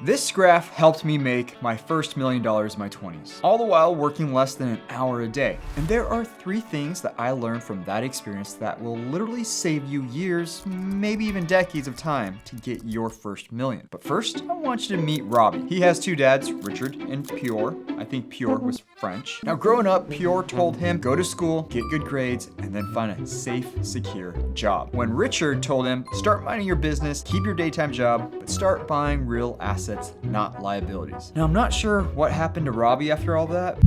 This graph helped me make my first $1 million in my 20s, all the while working less than an hour a day. And there are 3 things that I learned from that experience that will literally save you years, maybe even decades of time to get your first million. But first, I want you to meet Robbie. He has 2 dads, Richard and Pure. I think Pure was French. Now growing up, Pure told him, go to school, get good grades, and then find a safe, secure job. When Richard told him, start minding your business, keep your daytime job, but start buying real assets, not liabilities. Now I'm not sure what happened to Robbie after all that.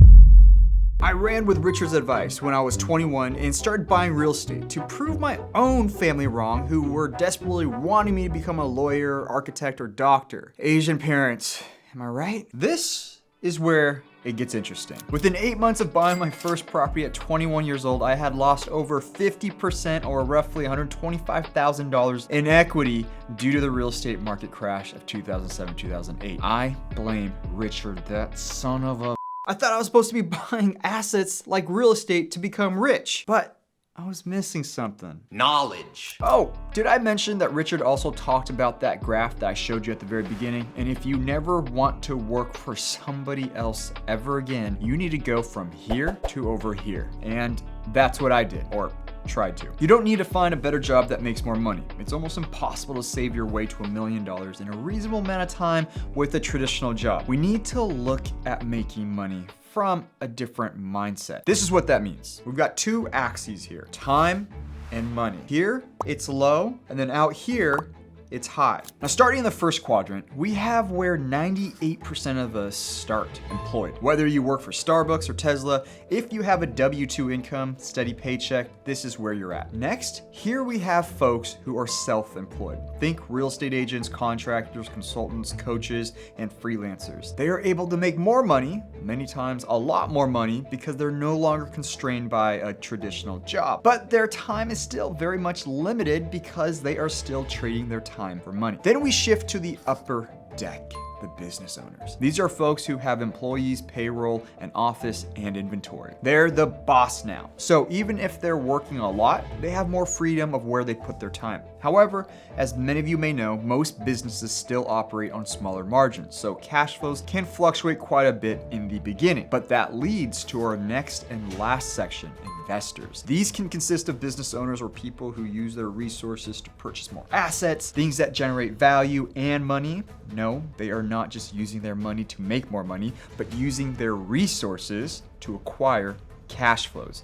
I ran with Richard's advice when I was 21 and started buying real estate to prove my own family wrong, who were desperately wanting me to become a lawyer, architect, or doctor. Asian parents, am I right? This is where it gets interesting. Within 8 months of buying my first property at 21 years old, I had lost over 50% or roughly $125,000 in equity due to the real estate market crash of 2007-2008. I blame Richard, that son of a... I thought I was supposed to be buying assets like real estate to become rich, but I was missing something. Knowledge. Oh, did I mention that Richard also talked about that graph that I showed you at the very beginning? And if you never want to work for somebody else ever again, you need to go from here to over here. And that's what I did, or tried to. You don't need to find a better job that makes more money. It's almost impossible to save your way to $1 million in a reasonable amount of time with a traditional job. We need to look at making money from a different mindset. This is what that means. We've got 2 axes here, time and money. Here, it's low, and then out here, it's high. Now, starting in the first quadrant, we have where 98% of us start employed. Whether you work for Starbucks or Tesla, if you have a W-2 income, steady paycheck, this is where you're at. Next, here we have folks who are self-employed. Think real estate agents, contractors, consultants, coaches, and freelancers. They are able to make more money, many times a lot more money, because they're no longer constrained by a traditional job. But their time is still very much limited because they are still trading their time for money. Then we shift to the upper deck, the business owners. These are folks who have employees, payroll, an office, and inventory. They're the boss now. So even if they're working a lot, they have more freedom of where they put their time. However, as many of you may know, most businesses still operate on smaller margins, so cash flows can fluctuate quite a bit in the beginning. But that leads to our next and last section, investors. These can consist of business owners or people who use their resources to purchase more assets, things that generate value and money. No, they are not just using their money to make more money, but using their resources to acquire cash flows.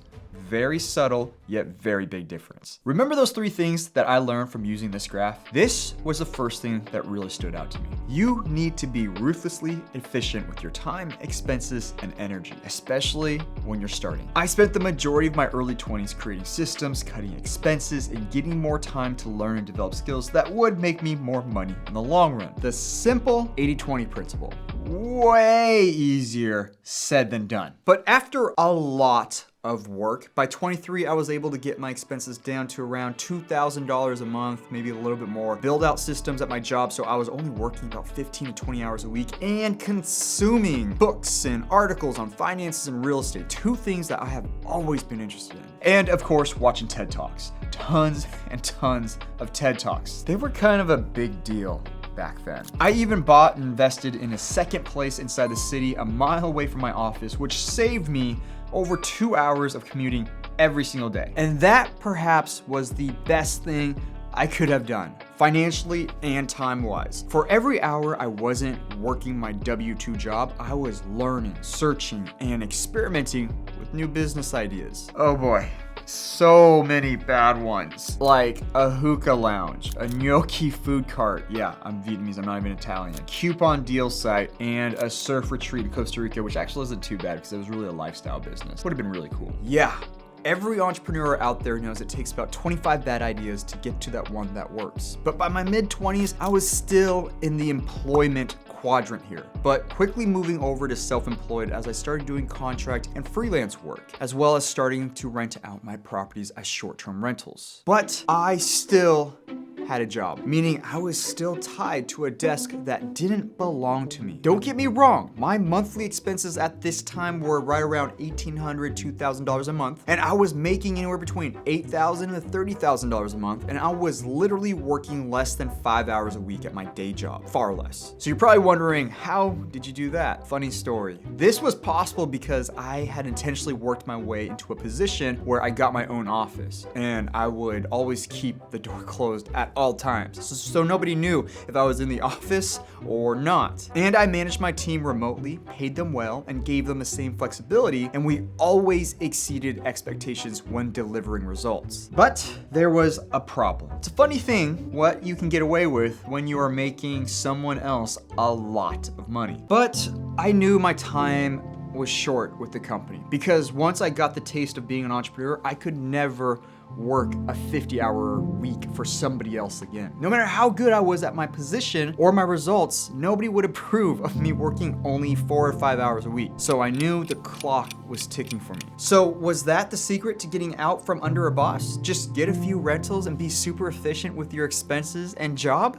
Very subtle, yet very big difference. Remember those 3 things that I learned from using this graph? This was the first thing that really stood out to me. You need to be ruthlessly efficient with your time, expenses, and energy, especially when you're starting. I spent the majority of my early 20s creating systems, cutting expenses, and getting more time to learn and develop skills that would make me more money in the long run. The simple 80-20 principle. Way easier said than done. But after a lot of work, by 23, I was able to get my expenses down to around $2,000 a month, maybe a little bit more, build out systems at my job so I was only working about 15 to 20 hours a week, and consuming books and articles on finances and real estate, 2 things that I have always been interested in. And of course, watching TED Talks. Tons and tons of TED Talks. They were kind of a big deal back then. I even bought and invested in a second place inside the city, a mile away from my office, which saved me over 2 hours of commuting every single day. And that perhaps was the best thing I could have done, financially and time-wise. For every hour I wasn't working my W-2 job, I was learning, searching, and experimenting with new business ideas. Oh boy. So many bad ones, like a hookah lounge, a gnocchi food cart. Yeah, I'm Vietnamese, I'm not even Italian. Coupon deal site, and a surf retreat in Costa Rica, which actually isn't too bad because it was really a lifestyle business. Would have been really cool. Yeah. Every entrepreneur out there knows it takes about 25 bad ideas to get to that one that works. But by my mid-20s, I was still in the employment quadrant here, but quickly moving over to self-employed as I started doing contract and freelance work, as well as starting to rent out my properties as short-term rentals. But I still had a job, meaning I was still tied to a desk that didn't belong to me. Don't get me wrong, my monthly expenses at this time were right around $1,800, $2,000 a month, and I was making anywhere between $8,000 to $30,000 a month, and I was literally working less than 5 hours a week at my day job, far less. So you're probably wondering, how did you do that? Funny story. This was possible because I had intentionally worked my way into a position where I got my own office, and I would always keep the door closed at all times, so nobody knew if I was in the office or not. And I managed my team remotely, paid them well, and gave them the same flexibility, and we always exceeded expectations when delivering results. But there was a problem. It's a funny thing what you can get away with when you are making someone else a lot of money. But I knew my time was short with the company, because once I got the taste of being an entrepreneur, I could never work a 50-hour week for somebody else again. No matter how good I was at my position or my results, nobody would approve of me working only 4 or 5 hours a week. So I knew the clock was ticking for me. So was that the secret to getting out from under a boss? Just get a few rentals and be super efficient with your expenses and job?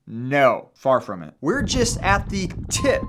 No, far from it. We're just at the tip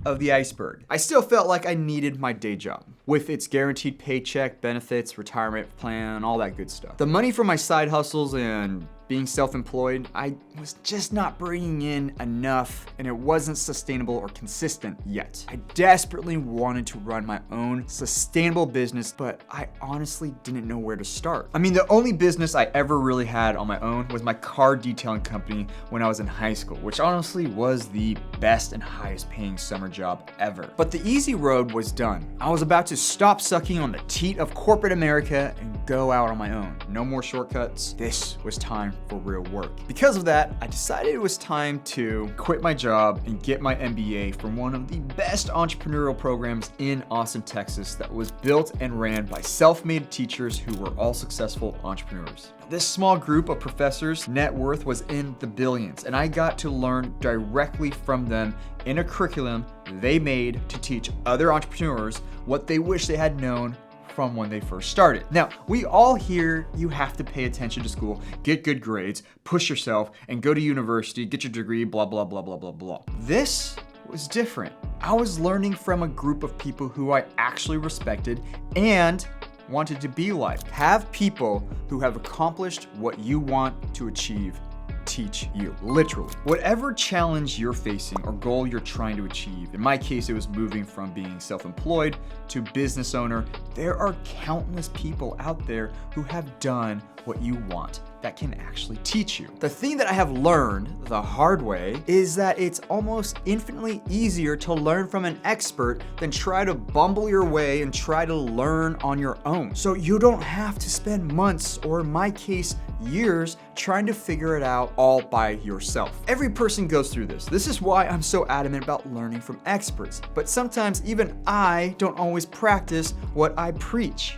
of the iceberg. I still felt like I needed my day job, with its guaranteed paycheck, benefits, retirement plan, all that good stuff. The money from my side hustles and being self-employed, I was just not bringing in enough, and it wasn't sustainable or consistent yet. I desperately wanted to run my own sustainable business, but I honestly didn't know where to start. I mean, the only business I ever really had on my own was my car detailing company when I was in high school, which honestly was the best and highest paying summer job ever. But the easy road was done. I was about to stop sucking on the teat of corporate America and go out on my own. No more shortcuts. This was time for real work. Because of that, I decided it was time to quit my job and get my MBA from one of the best entrepreneurial programs in Austin, Texas, that was built and ran by self-made teachers who were all successful entrepreneurs. This small group of professors' net worth was in the billions, and I got to learn directly from them in a curriculum they made to teach other entrepreneurs what they wish they had known from when they first started. Now, we all hear you have to pay attention to school, get good grades, push yourself, and go to university, get your degree, blah, blah, blah, blah, blah, blah. This was different. I was learning from a group of people who I actually respected and wanted to be like. Have people who have accomplished what you want to achieve teach you, literally. Whatever challenge you're facing or goal you're trying to achieve, in my case, it was moving from being self-employed to business owner, there are countless people out there who have done what you want that can actually teach you. The thing that I have learned the hard way is that it's almost infinitely easier to learn from an expert than try to bumble your way and try to learn on your own. So you don't have to spend months, or in my case, years, trying to figure it out all by yourself. Every person goes through this. This is why I'm so adamant about learning from experts. But sometimes even I don't always practice what I preach.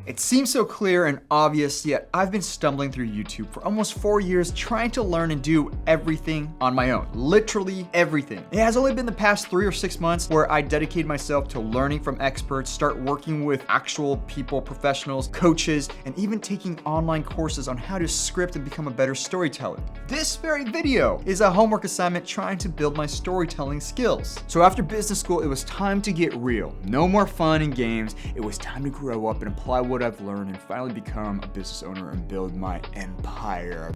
It seems so clear and obvious, yet I've been stumbling through YouTube for almost 4 years trying to learn and do everything on my own. Literally everything. It has only been the past 3 or 6 months where I dedicated myself to learning from experts, start working with actual people, professionals, coaches, and even taking online courses on how to script and become a better storyteller. This very video is a homework assignment trying to build my storytelling skills. So after business school, it was time to get real. No more fun and games. It was time to grow up and apply what I've learned and finally become a business owner and build my empire.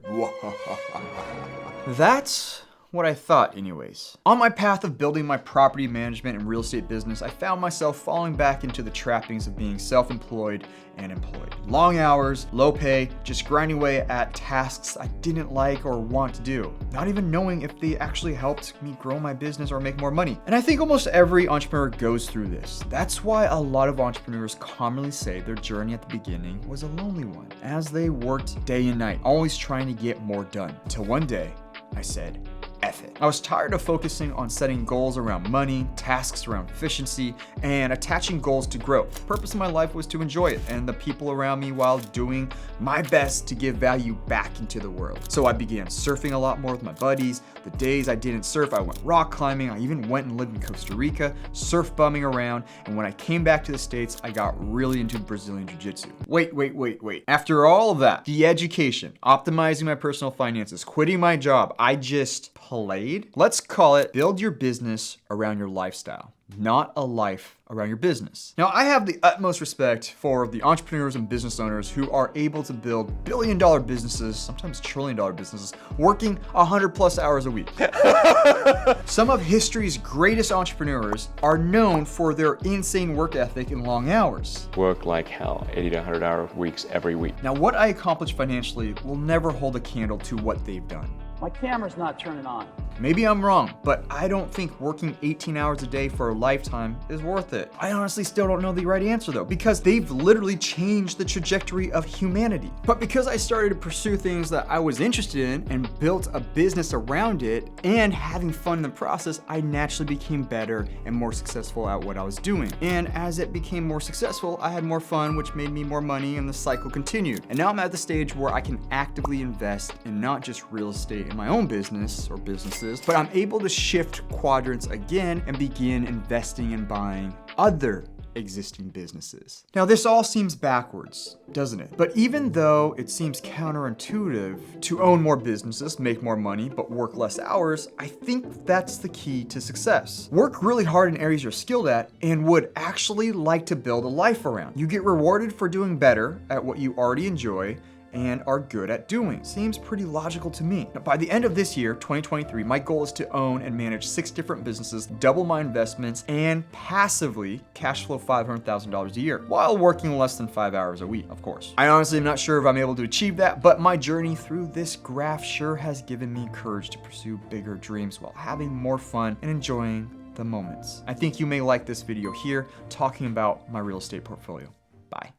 That's what I thought anyways. On my path of building my property management and real estate business, I found myself falling back into the trappings of being self-employed and employed. Long hours, low pay, just grinding away at tasks I didn't like or want to do, not even knowing if they actually helped me grow my business or make more money. And I think almost every entrepreneur goes through this. That's why a lot of entrepreneurs commonly say their journey at the beginning was a lonely one, as they worked day and night, always trying to get more done. Until one day, I said, F F it. I was tired of focusing on setting goals around money, tasks around efficiency, and attaching goals to growth. The purpose of my life was to enjoy it and the people around me while doing my best to give value back into the world. So I began surfing a lot more with my buddies. The days I didn't surf, I went rock climbing. I even went and lived in Costa Rica, surf bumming around. And when I came back to the States, I got really into Brazilian Jiu-Jitsu. Wait. After all of that, the education, optimizing my personal finances, quitting my job, I just played. Let's call it build your business around your lifestyle, not a life around your business. Now, I have the utmost respect for the entrepreneurs and business owners who are able to build billion-dollar businesses, sometimes trillion-dollar businesses, working 100+ hours a week. Some of history's greatest entrepreneurs are known for their insane work ethic and long hours. Work like hell, 80 to 100 hour weeks every week. Now, what I accomplished financially will never hold a candle to what they've done. My camera's not turning on. Maybe I'm wrong, but I don't think working 18 hours a day for a lifetime is worth it. I honestly still don't know the right answer though, because they've literally changed the trajectory of humanity. But because I started to pursue things that I was interested in and built a business around it and having fun in the process, I naturally became better and more successful at what I was doing. And as it became more successful, I had more fun, which made me more money, and the cycle continued. And now I'm at the stage where I can actively invest in not just real estate in my own business or businesses, but I'm able to shift quadrants again and begin investing and buying other existing businesses. Now, this all seems backwards, doesn't it? But even though it seems counterintuitive to own more businesses, make more money, but work less hours, I think that's the key to success. Work really hard in areas you're skilled at and would actually like to build a life around. You get rewarded for doing better at what you already enjoy and are good at doing. Seems pretty logical to me. Now, by the end of this year, 2023, my goal is to own and manage 6 different businesses, double my investments, and passively cash flow $500,000 a year, while working less than 5 hours a week, of course. I honestly am not sure if I'm able to achieve that, but my journey through this graph sure has given me courage to pursue bigger dreams while having more fun and enjoying the moments. I think you may like this video here, talking about my real estate portfolio. Bye.